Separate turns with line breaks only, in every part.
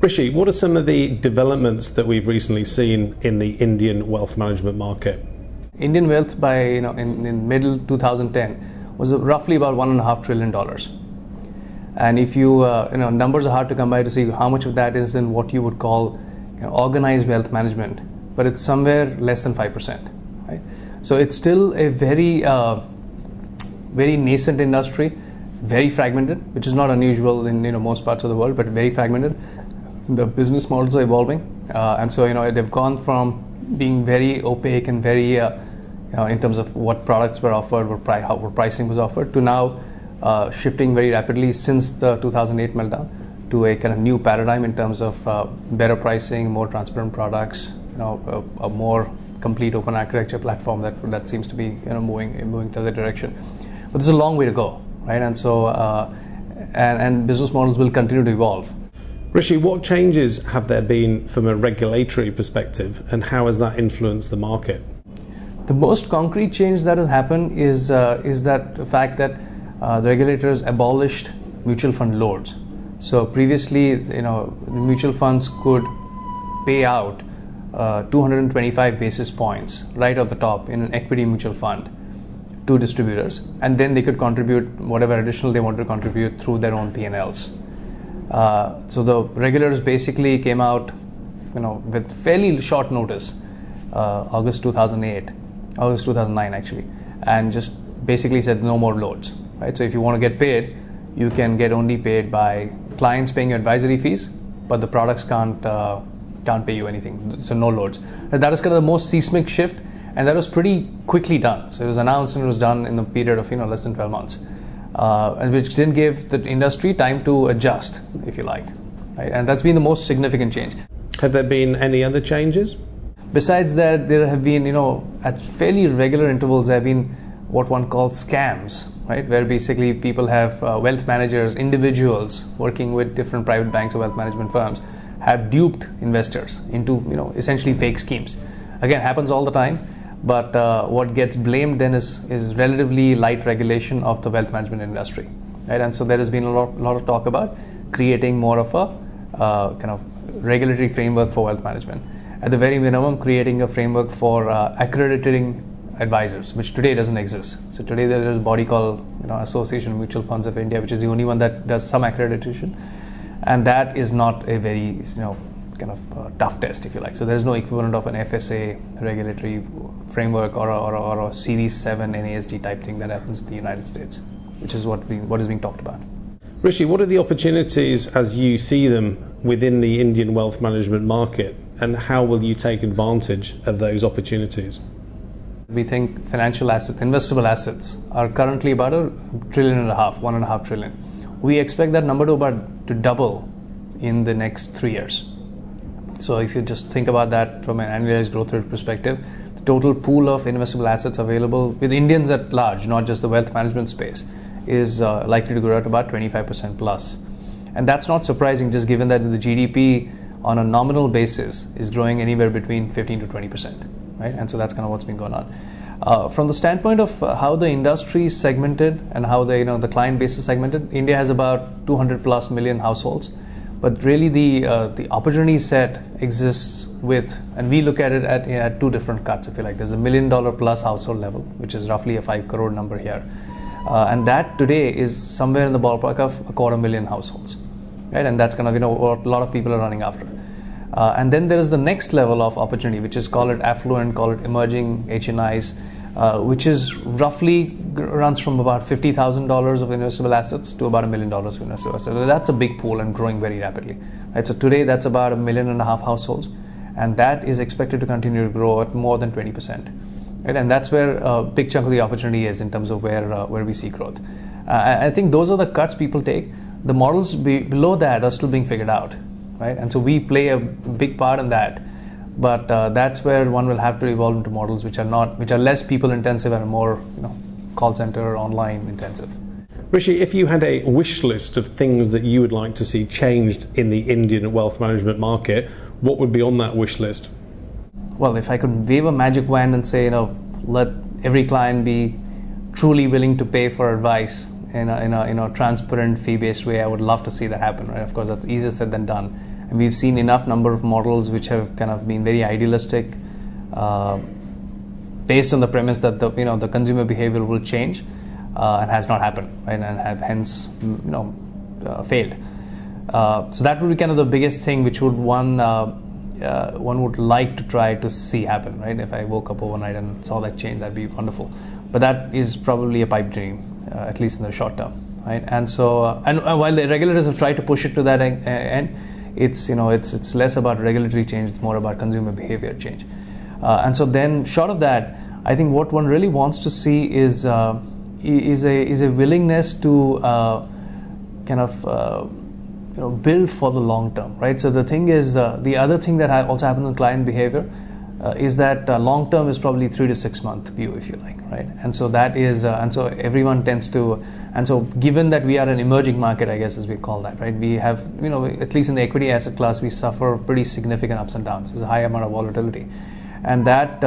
Rishi, what are some of the developments that we've recently seen in the Indian wealth management market?
Indian wealth by in middle 2010 was roughly about $1.5 trillion. And if numbers are hard to come by to see how much of that is in what you would call organized wealth management, but it's somewhere less than 5%. Right? So it's still a very nascent industry, very fragmented, which is not unusual in most parts of the world, but very fragmented. The business models are evolving, and so they've gone from being very opaque and very in terms of what products were offered, how pricing was offered, to now shifting very rapidly since the 2008 meltdown to a kind of new paradigm in terms of better pricing, more transparent products, a more complete open architecture platform that seems to be moving to the direction. But there's a long way to go, right? And so and business models will continue to evolve.
Rishi, what changes have there been from a regulatory perspective, and how has that influenced the market?
The most concrete change that has happened is that the fact that the regulators abolished mutual fund loads. So previously, mutual funds could pay out 225 basis points right off the top in an equity mutual fund to distributors, and then they could contribute whatever additional they wanted to contribute through their own P&Ls. So the regulators basically came out, with fairly short notice, August 2009 actually, and just basically said no more loads. Right? So if you want to get paid, you can get only paid by clients paying you advisory fees, but the products can't pay you anything. So no loads. That is kind of the most seismic shift, and that was pretty quickly done. So it was announced and it was done in a period of less than 12 months. And which didn't give the industry time to adjust, if you like. Right? And that's been the most significant change.
Have there been any other changes?
Besides that, there have been, at fairly regular intervals, there have been what one calls scams, right? Where basically people have wealth managers, individuals working with different private banks or wealth management firms have duped investors into, essentially fake schemes. Again, happens all the time. But what gets blamed then is relatively light regulation of the wealth management industry, right? And so there has been a lot of talk about creating more of a kind of regulatory framework for wealth management. At the very minimum, creating a framework for accrediting advisors, which today doesn't exist. So today there is a body called Association of Mutual Funds of India, which is the only one that does some accreditation, and that is not a very kind of tough test, if you like. So there is no equivalent of an FSA regulatory framework or a Series 7 NASD type thing that happens in the United States, which is what is being talked about.
Rishi, what are the opportunities as you see them within the Indian wealth management market, and how will you take advantage of those opportunities?
We think financial assets, investable assets, are currently about $1.5 trillion, $1.5 trillion. We expect that number to double in the next 3 years. So if you just think about that from an annualized growth rate perspective, the total pool of investable assets available with Indians at large, not just the wealth management space, is likely to grow at about 25% plus. And that's not surprising, just given that the GDP on a nominal basis is growing anywhere between 15 to 20%, right? And so that's kind of what's been going on. From the standpoint of how the industry is segmented and how the client base is segmented, India has about 200 plus million households. But really the opportunity set exists with, and we look at it at two different cuts, if you like. There's a $1 million plus household level, which is roughly a 5 crore number here. And that today is somewhere in the ballpark of 250,000 households, right? And that's kind of what a lot of people are running after. And then there is the next level of opportunity, which is call it affluent, call it emerging HNIs, which is roughly runs from about $50,000 of investable assets to about $1 million of investable assets. So that's a big pool and growing very rapidly. Right? So today that's about 1.5 million households, and that is expected to continue to grow at more than 20%. Right? And that's where a big chunk of the opportunity is in terms of where we see growth. I think those are the cuts people take. The models below that are still being figured out, right? And so we play a big part in that. But that's where one will have to evolve into models which are less people intensive and more call center online intensive.
Rishi, if you had a wish list of things that you would like to see changed in the Indian wealth management market, what would be on that wish list?
Well, if I could wave a magic wand and say, let every client be truly willing to pay for advice in a transparent fee-based way, I would love to see that happen. Right? Of course, that's easier said than done. and we've seen enough number of models which have kind of been very idealistic, based on the premise that the consumer behavior will change, and has not happened, right, and have hence failed. So that would be kind of the biggest thing which would one would like to try to see happen, right? If I woke up overnight and saw that change, that'd be wonderful. But that is probably a pipe dream, at least in the short term, right? And so, and while the regulators have tried to push it to that end, it's less about regulatory change; it's more about consumer behavior change. And so, then short of that, I think what one really wants to see is a willingness to kind of build for the long term, right? So the thing is, the other thing that also happens in client behavior is that long term is probably 3 to 6 month view, if you like, right? And so that is, and so everyone tends to, and so given that we are an emerging market, I guess as we call that, right? We have, at least in the equity asset class, we suffer pretty significant ups and downs. There's a high amount of volatility, and that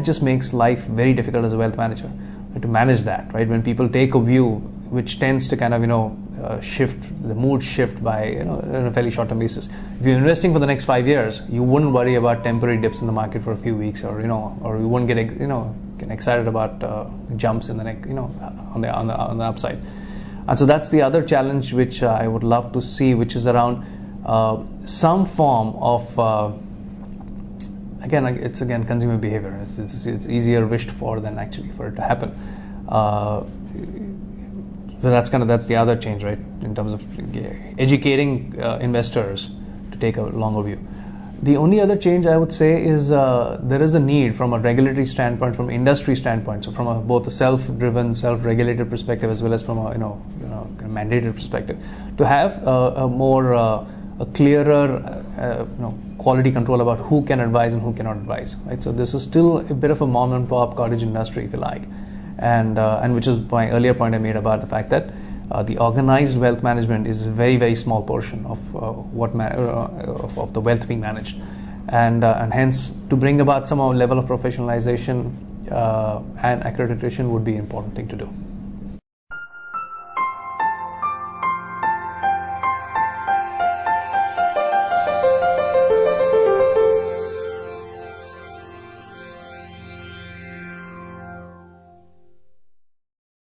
just makes life very difficult as a wealth manager to manage that, right? When people take a view which tends to kind of shift, the mood shift by on a fairly short-term basis. If you're investing for the next 5 years, you wouldn't worry about temporary dips in the market for a few weeks, or or you wouldn't get excited about jumps in the next on the upside. And so that's the other challenge which I would love to see, which is around some form of it's consumer behavior. It's easier wished for than actually for it to happen. So that's the other change, right, in terms of educating investors to take a longer view. The only other change I would say is there is a need from a regulatory standpoint, from an industry standpoint, so from both a self-driven, self-regulated perspective as well as from a mandated perspective, to have a clearer quality control about who can advise and who cannot advise, right? So this is still a bit of a mom and pop cottage industry, if you like. And which is my earlier point I made about the fact that the organized wealth management is a very, very small portion of of the wealth being managed, and hence to bring about some level of professionalization and accreditation would be an important thing to do.